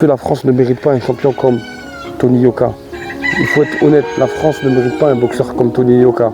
Que la France ne mérite pas un champion comme Tony Yoka. Il faut être honnête, la France ne mérite pas un boxeur comme Tony Yoka.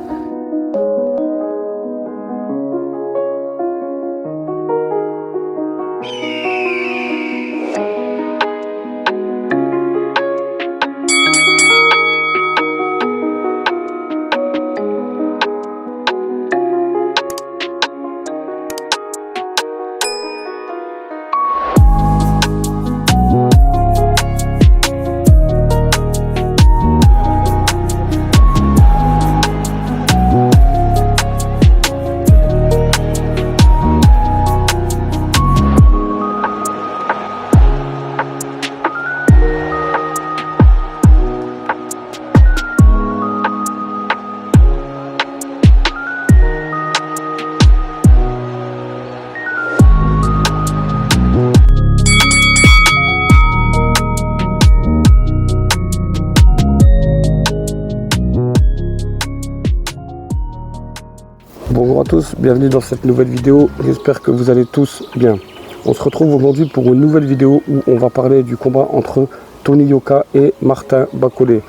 Bonjour à tous, bienvenue dans cette nouvelle vidéo, j'espère que vous allez tous bien. On se retrouve aujourd'hui pour une nouvelle vidéo où on va parler du combat entre Tony Yoka et Martin Bakole.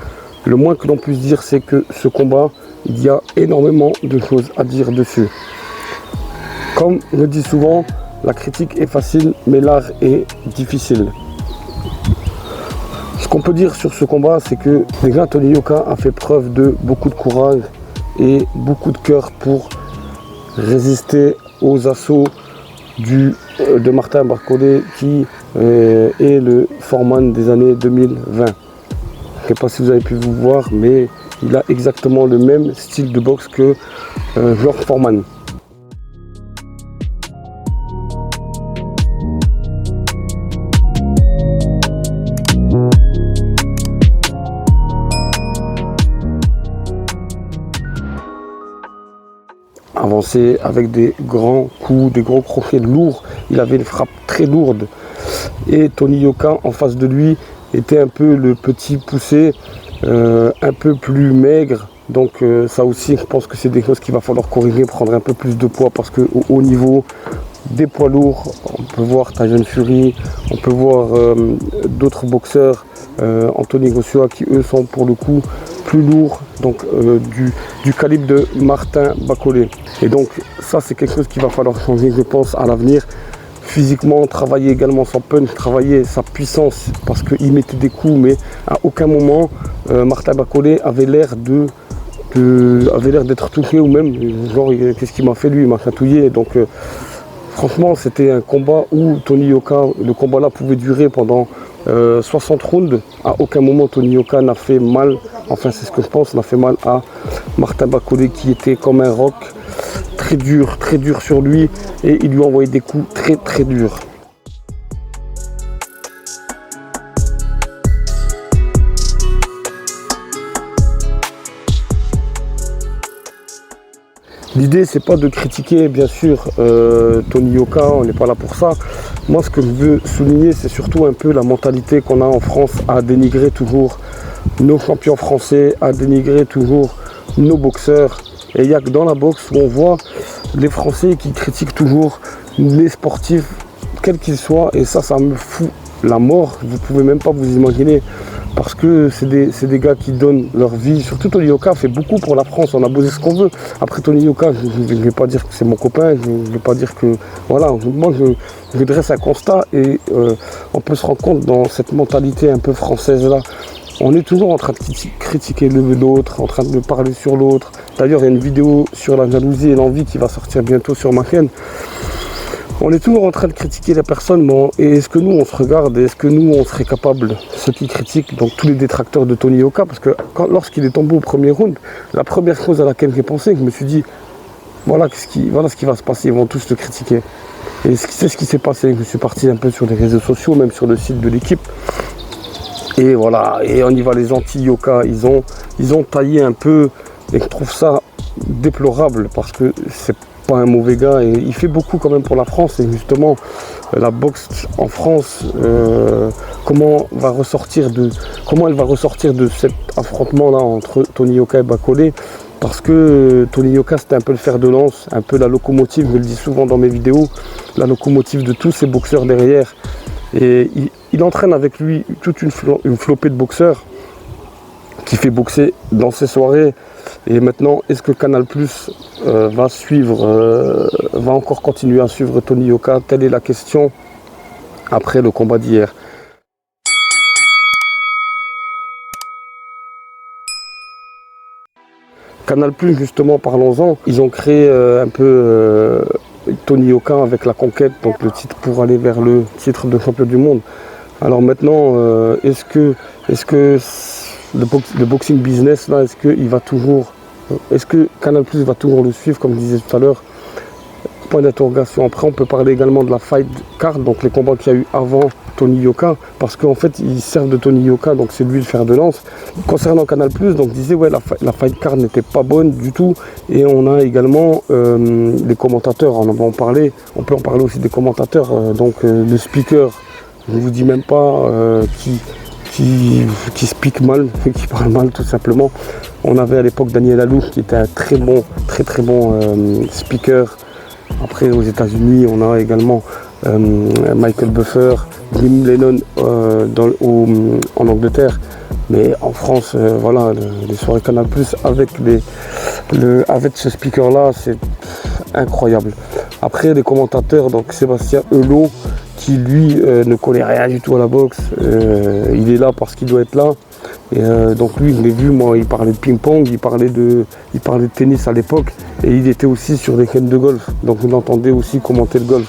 Le moins que l'on puisse dire, c'est que ce combat, il y a énormément de choses à dire dessus. Comme je le dis souvent, la critique est facile, mais l'art est difficile. Ce qu'on peut dire sur ce combat, c'est que déjà Tony Yoka a fait preuve de beaucoup de courage et beaucoup de cœur pour résister aux assauts de Martin Bakole qui est le Foreman des années 2020. Je ne sais pas si vous avez pu vous voir, mais il a exactement le même style de boxe que George Foreman. Avancé avec des grands coups, des gros crochets lourds. Il avait une frappe très lourde. Et Tony Yoka en face de lui était un peu le petit poussé, un peu plus maigre. Donc ça aussi, je pense que c'est des choses qu'il va falloir corriger, prendre un peu plus de poids parce qu'au haut niveau des poids lourds, on peut voir Tyson Fury, on peut voir d'autres boxeurs, Anthony Joshua, qui eux sont pour le coup plus lourds, donc du calibre de Martin Bakole. Et donc ça, c'est quelque chose qu'il va falloir changer, je pense, à l'avenir. Physiquement, travailler également son punch, travailler sa puissance, parce qu'il mettait des coups, mais à aucun moment Martin Bakole avait l'air d'être touché, ou même genre qu'est-ce qu'il m'a fait lui, il m'a chatouillé. Donc franchement, c'était un combat où Tony Yoka, le combat là pouvait durer pendant 60 rounds. À aucun moment Tony Yoka n'a fait mal, enfin c'est ce que je pense, n'a fait mal à Martin Bakole qui était comme un roc, très dur sur lui, et il lui a envoyé des coups très durs. L'idée, c'est pas de critiquer, bien sûr, Tony Yoka, on n'est pas là pour ça. Moi, ce que je veux souligner, c'est surtout un peu la mentalité qu'on a en France à dénigrer toujours nos champions français, à dénigrer toujours nos boxeurs. Et il n'y a que dans la boxe où on voit les Français qui critiquent toujours les sportifs, quels qu'ils soient. Et ça me fout la mort. Vous pouvez même pas vous imaginer. Parce que c'est des gars qui donnent leur vie. Surtout Tony Yoka fait beaucoup pour la France, on a beau dire ce qu'on veut. Après Tony Yoka, je ne vais pas dire que c'est mon copain, je ne vais pas dire que... Voilà, moi je dresse un constat et on peut se rendre compte dans cette mentalité un peu française là. On est toujours en train de critiquer l'autre, en train de parler sur l'autre. D'ailleurs, il y a une vidéo sur la jalousie et l'envie qui va sortir bientôt sur ma chaîne. On est toujours en train de critiquer la personne, bon, et est-ce que nous on se regarde, est-ce que nous on serait capable, ceux qui critiquent, donc tous les détracteurs de Tony Yoka, parce que lorsqu'il est tombé au premier round, la première chose à laquelle j'ai pensé, je me suis dit, voilà ce qui va se passer, ils vont tous te critiquer. Et c'est ce qui s'est passé, je suis parti un peu sur les réseaux sociaux, même sur le site de l'équipe, et voilà, et on y va les anti-Yoka, ils ont taillé un peu, et je trouve ça déplorable, parce que c'est pas un mauvais gars et il fait beaucoup quand même pour la France. Et justement la boxe en France, comment elle va ressortir de cet affrontement là entre Tony Yoka et Bakole, parce que Tony Yoka c'était un peu le fer de lance, un peu la locomotive, je le dis souvent dans mes vidéos, la locomotive de tous ces boxeurs derrière. Et il entraîne avec lui toute une flopée de boxeurs qui fait boxer dans ses soirées. Et maintenant, est-ce que Canal+ va suivre, va encore continuer à suivre Tony Yoka? Telle est la question après le combat d'hier. Canal+, justement, parlons-en, ils ont créé un peu Tony Yoka avec la conquête, donc le titre pour aller vers le titre de champion du monde. Alors maintenant, est-ce que le boxing business, là, est-ce que Canal+ va toujours le suivre, comme je disais tout à l'heure? Point d'interrogation. Après, on peut parler également de la fight card, donc les combats qu'il y a eu avant Tony Yoka, parce qu'en fait, ils servent de Tony Yoka, donc c'est lui le fer de lance. Concernant Canal+, donc disait ouais, la fight card n'était pas bonne du tout, et on a également les commentateurs, on en va en parler, on peut en parler aussi des commentateurs, donc le speaker, je ne vous dis même pas qui speak mal, qui parle mal tout simplement. On avait à l'époque Daniel Alou qui était un très très bon speaker. Après aux États-Unis, on a également Michael Buffer, Jim Lennon en Angleterre. Mais en France, voilà, les soirées Canal+ avec ce speaker-là, c'est incroyable. Après les commentateurs, donc Sébastien Helot, qui lui ne connaît rien du tout à la boxe, il est là parce qu'il doit être là. Et donc lui, je l'ai vu, moi, il parlait de ping-pong, il parlait de tennis à l'époque, et il était aussi sur des chaînes de golf, donc vous l'entendez aussi commenter le golf.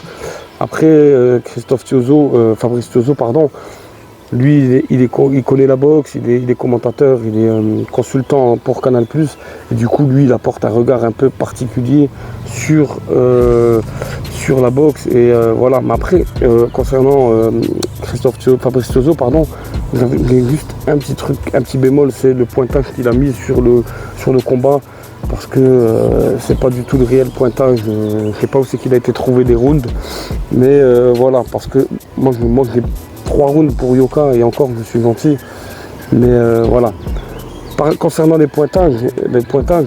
Après, Fabrice Tiozo, pardon, lui, il connaît la boxe, il est commentateur, il est consultant pour Canal+, et du coup, lui, il apporte un regard un peu particulier sur la boxe, et voilà. Mais après, concernant Fabrice Tiozo, pardon, j'ai juste un petit bémol, c'est le pointage qu'il a mis sur le combat, parce que c'est pas du tout le réel pointage. Je sais pas où c'est qu'il a été trouvé des rounds, mais voilà, parce que moi j'ai 3 rounds pour Yoka, et encore je suis gentil, mais voilà. Concernant les pointages,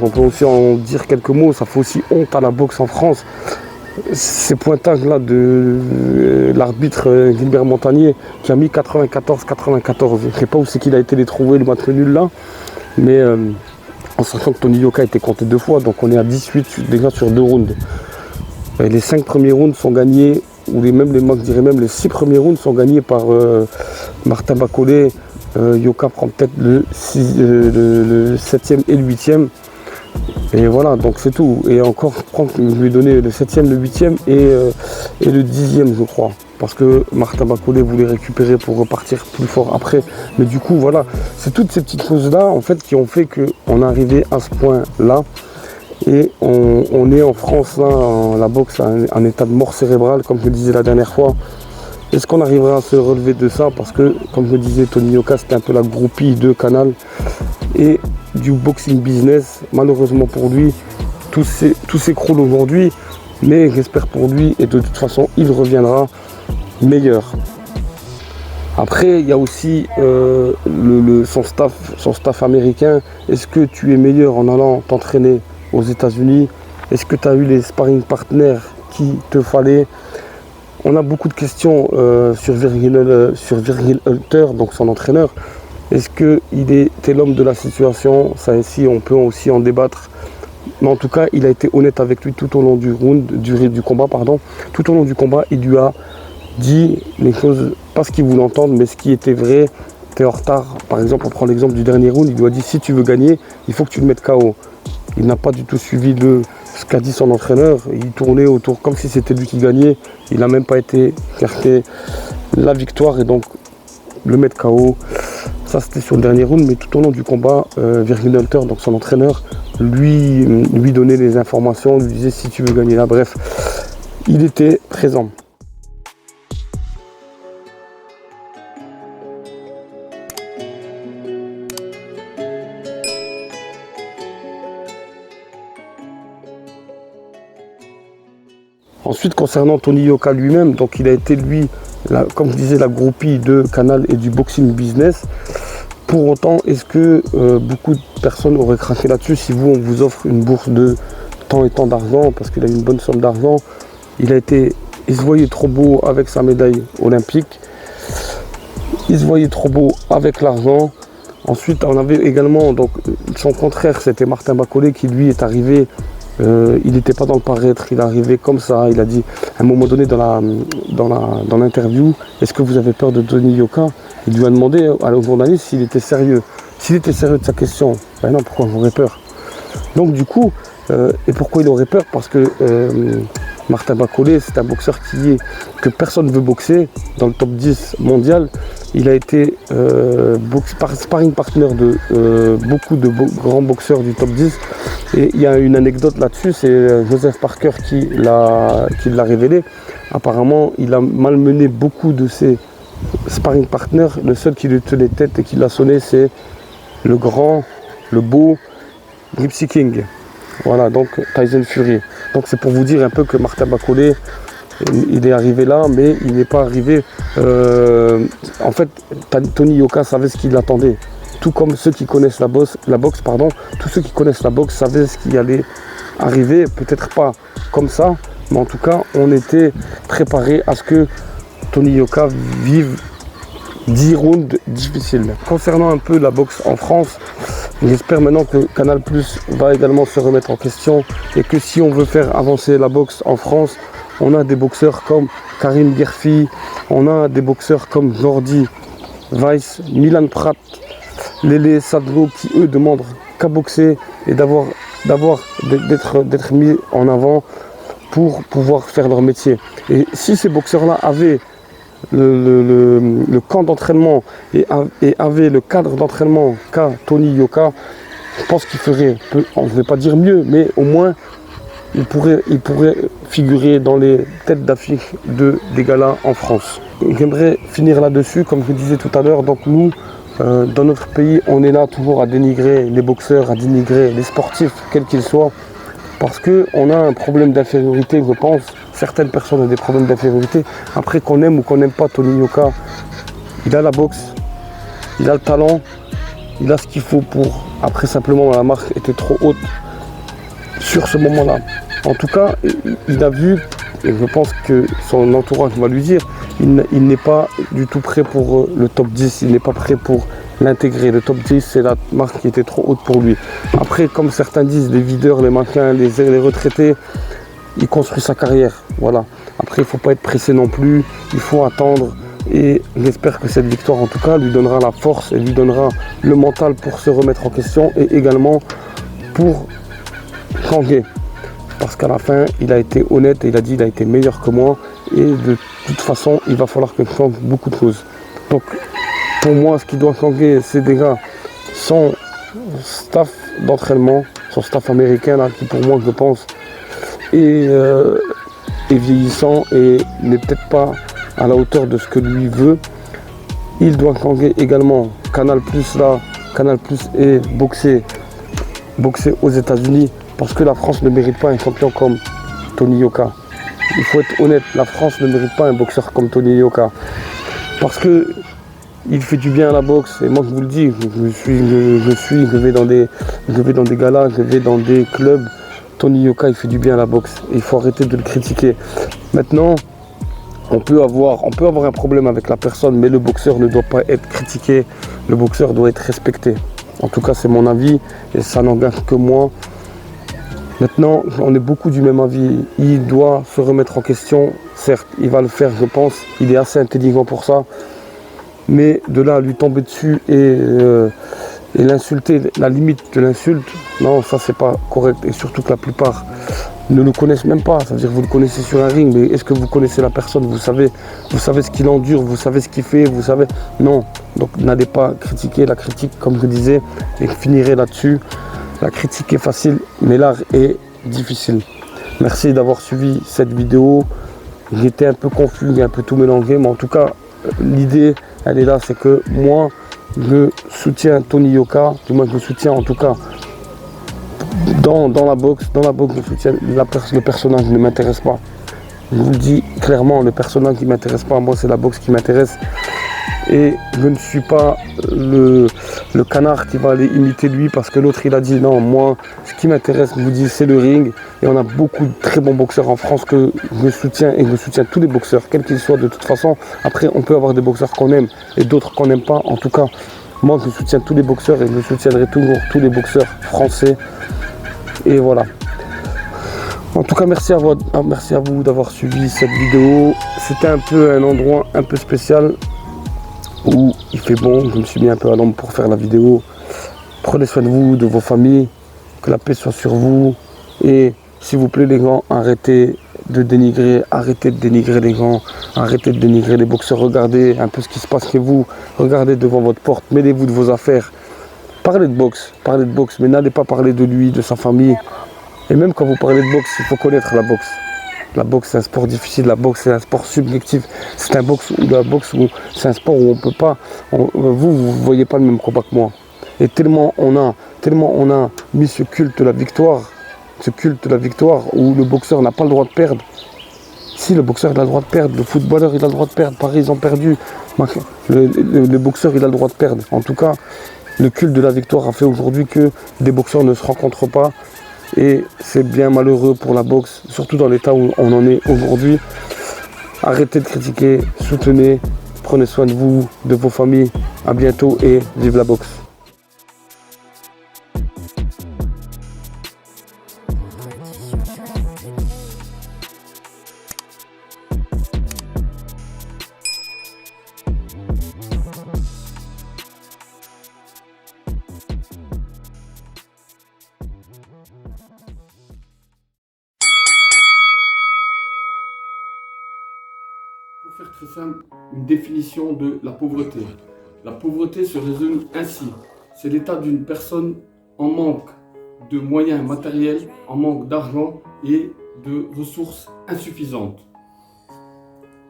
on peut aussi en dire quelques mots. Ça fait aussi honte à la boxe en France. Ces pointages-là de l'arbitre Gilbert Montagnier qui a mis 94-94. Je ne sais pas où c'est qu'il a été les trouver, le match nul là. Mais en sachant que Tony Yoka a été compté 2 fois, donc on est à 18 déjà sur 2 rounds. Et les 5 premiers rounds sont gagnés, ou moi je dirais même les 6 premiers rounds sont gagnés par Martin Bacolé. Yoka prend peut-être le 7e et le 8e. Et voilà, donc c'est tout. Et encore, je lui ai donné le 7e, le 8e et le 10e, je crois. Parce que Martin Bacolé voulait récupérer pour repartir plus fort après. Mais du coup, voilà, c'est toutes ces petites choses-là, en fait, qui ont fait qu'on est arrivé à ce point-là. Et on est en France, là, la boxe, en état de mort cérébrale, comme je le disais la dernière fois. Est-ce qu'on arrivera à se relever de ça? Parce que, comme je le disais, Tony Yoka, c'était un peu la groupie de Canal. Et du boxing business, malheureusement pour lui, tout s'écroule aujourd'hui. Mais j'espère pour lui, et de toute façon, il reviendra meilleur. Après, il y a aussi son staff américain. Est-ce que tu es meilleur en allant t'entraîner aux États-Unis? Est-ce que tu as eu les sparring partners qu'il te fallait? On a beaucoup de questions sur Virgil Hulter, donc son entraîneur. Est-ce qu'il était l'homme de la situation? Ça ici, on peut aussi en débattre. Mais en tout cas, il a été honnête avec lui tout au long du combat. Tout au long du combat, il lui a dit les choses, pas ce qu'il voulait entendre, mais ce qui était vrai. Tu es en retard. Par exemple, on prend l'exemple du dernier round. Il lui a dit, si tu veux gagner, il faut que tu le mettes KO. Il n'a pas du tout suivi ce qu'a dit son entraîneur. Il tournait autour comme si c'était lui qui gagnait. Il n'a même pas été chercher la victoire et donc le mettre KO. Ça, c'était sur le dernier round, mais tout au long du combat, Virgil Hulter, donc son entraîneur, lui donnait les informations, lui disait si tu veux gagner là. Bref, il était présent. Ensuite, concernant Tony Yoka lui-même, donc il a été lui, comme je disais, la groupie de Canal et du boxing business. Pour autant, est-ce que beaucoup de personnes auraient craqué là-dessus si on vous offre une bourse de tant et tant d'argent, parce qu'il a une bonne somme d'argent, il se voyait trop beau avec sa médaille olympique. Il se voyait trop beau avec l'argent. Ensuite, on avait également donc son contraire, c'était Martin Bacolé qui lui est arrivé. Il n'était pas dans le paraître, il est arrivé comme ça. Il a dit à un moment donné dans l'interview, est-ce que vous avez peur de Tony Yoka? Il lui a demandé au journaliste s'il était sérieux. S'il était sérieux de sa question, ben non, pourquoi j'aurais peur? Donc du coup, et pourquoi il aurait peur? Parce que Martin Bacolé, c'est un boxeur que personne ne veut boxer dans le top 10 mondial. Il a été sparring partner de beaucoup de grands boxeurs du top 10. Et il y a une anecdote là-dessus, c'est Joseph Parker qui l'a révélé. Apparemment, il a malmené beaucoup de ses sparring partners. Le seul qui lui tenait tête et qui l'a sonné, c'est le grand, le beau Gypsy King. Voilà, donc Tyson Fury. Donc c'est pour vous dire un peu que Martin Bacolé, il est arrivé là, mais il n'est pas arrivé... en fait, Tony Yoka savait ce qu'il attendait. Tout comme ceux qui connaissent la boxe, tous ceux qui connaissent la boxe savaient ce qui allait arriver. Peut-être pas comme ça, mais en tout cas, on était préparé à ce que Tony Yoka vive 10 rounds difficiles. Concernant un peu la boxe en France, j'espère maintenant que Canal+ va également se remettre en question et que si on veut faire avancer la boxe en France, on a des boxeurs comme Karim Guerfi, on a des boxeurs comme Jordi Weiss, Milan Prat, Lélé Sadlo qui eux demandent qu'à boxer et d'être mis en avant pour pouvoir faire leur métier. Et si ces boxeurs-là avaient le camp d'entraînement et avaient le cadre d'entraînement qu'a Tony Yoka, je pense qu'il ferait, on ne vais pas dire mieux, mais au moins il pourrait figurer dans les têtes d'affiche des galas en France. J'aimerais finir là-dessus, comme je disais tout à l'heure, donc nous, dans notre pays, on est là toujours à dénigrer les boxeurs, à dénigrer les sportifs, quels qu'ils soient, parce qu'on a un problème d'infériorité, je pense. Certaines personnes ont des problèmes d'infériorité. Après, qu'on aime ou qu'on n'aime pas Tony Yoka, il a la boxe, il a le talent, il a ce qu'il faut pour... Après, simplement, la marque était trop haute sur ce moment-là. En tout cas, il a vu, et je pense que son entourage va lui dire, il n'est pas du tout prêt pour le top 10, il n'est pas prêt pour l'intégrer. Le top 10, c'est la marque qui était trop haute pour lui. Après, comme certains disent, les videurs, les mannequins, les retraités, il construit sa carrière. Voilà. Après, il ne faut pas être pressé non plus, il faut attendre. Et j'espère que cette victoire, en tout cas, lui donnera la force et lui donnera le mental pour se remettre en question et également pour changer. Parce qu'à la fin, il a été honnête et il a dit qu'il a été meilleur que moi. Et de toute façon, il va falloir que je change beaucoup de choses. Donc, pour moi, ce qui doit changer, c'est déjà son staff d'entraînement, son staff américain, là, qui pour moi, je pense, est vieillissant et n'est peut-être pas à la hauteur de ce que lui veut. Il doit changer également Canal+, là, Canal+ et boxer aux États-Unis. Parce que la France ne mérite pas un champion comme Tony Yoka. Il faut être honnête, la France ne mérite pas un boxeur comme Tony Yoka. Parce que il fait du bien à la boxe. Et moi je vous le dis, je vais dans des galas, je vais dans des clubs. Tony Yoka, il fait du bien à la boxe. Et il faut arrêter de le critiquer. Maintenant, on peut avoir un problème avec la personne, mais le boxeur ne doit pas être critiqué. Le boxeur doit être respecté. En tout cas, c'est mon avis et ça n'engage que moi. Maintenant, on est beaucoup du même avis. Il doit se remettre en question. Certes, il va le faire, je pense. Il est assez intelligent pour ça. Mais de là à lui tomber dessus et l'insulter, la limite de l'insulte, non, ça c'est pas correct. Et surtout que la plupart ne le connaissent même pas. Ça veut dire que vous le connaissez sur un ring, mais est-ce que vous connaissez la personne? Vous savez ce qu'il endure, vous savez ce qu'il fait, vous savez. Non. Donc n'allez pas critiquer. La critique, comme je disais, et je finirai là-dessus. La critique est facile, mais l'art est difficile. Merci d'avoir suivi cette vidéo. J'étais un peu confus, j'ai un peu tout mélangé, mais en tout cas, l'idée, elle est là, c'est que moi, je soutiens Tony Yoka, du moins je soutiens en tout cas dans la boxe, je soutiens le personnage ne m'intéresse pas. Je vous le dis clairement, le personnage qui ne m'intéresse pas, moi c'est la boxe qui m'intéresse. Et je ne suis pas le canard qui va aller imiter lui parce que l'autre il a dit non, moi ce qui m'intéresse, je vous dis, c'est le ring. Et on a beaucoup de très bons boxeurs en France que je soutiens et je soutiens tous les boxeurs, quels qu'ils soient de toute façon. Après on peut avoir des boxeurs qu'on aime et d'autres qu'on n'aime pas. En tout cas, moi je soutiens tous les boxeurs et je soutiendrai toujours tous les boxeurs français. Et voilà. En tout cas, merci à vous d'avoir suivi cette vidéo. C'était un peu un endroit un peu spécial où il fait bon. Je me suis mis un peu à l'ombre pour faire la vidéo. Prenez soin de vous, de vos familles. Que la paix soit sur vous. Et s'il vous plaît les gars, arrêtez de dénigrer les gens. Arrêtez de dénigrer les boxeurs. Regardez un peu ce qui se passe chez vous. Regardez devant votre porte. Mêlez-vous de vos affaires. Parlez de boxe, mais n'allez pas parler de lui, de sa famille. Et même quand vous parlez de boxe, il faut connaître la boxe. La boxe, c'est un sport difficile, la boxe, c'est un sport subjectif. C'est un c'est un sport où on peut pas. Vous voyez pas le même combat que moi. Et tellement on a mis ce culte de la victoire où le boxeur n'a pas le droit de perdre. Si le boxeur il a le droit de perdre, le footballeur il a le droit de perdre, Paris ils ont perdu. Le boxeur il a le droit de perdre. En tout cas, le culte de la victoire a fait aujourd'hui que des boxeurs ne se rencontrent pas. Et c'est bien malheureux pour la boxe, surtout dans l'état où on en est aujourd'hui. Arrêtez de critiquer, soutenez, prenez soin de vous, de vos familles. À bientôt et vive la boxe. Pour faire très simple, une définition de la pauvreté. La pauvreté se résume ainsi. C'est l'état d'une personne en manque de moyens matériels, en manque d'argent et de ressources insuffisantes.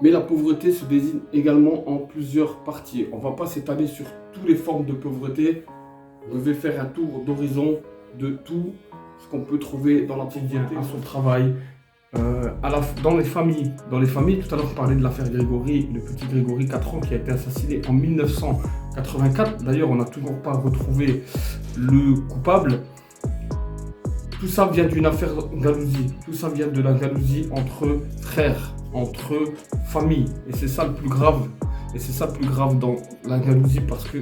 Mais la pauvreté se désigne également en plusieurs parties. On ne va pas s'étaler sur toutes les formes de pauvreté. Je vais faire un tour d'horizon de tout ce qu'on peut trouver dans la pauvreté, à son travail, dans les familles. Tout à l'heure, je parlais de l'affaire Grégory, le petit Grégory, 4 ans, qui a été assassiné en 1984. D'ailleurs, on n'a toujours pas retrouvé le coupable. Tout ça vient d'une affaire jalousie. Tout ça vient de la jalousie entre frères, entre familles. Et c'est ça le plus grave. Et c'est ça le plus grave dans la jalousie parce que...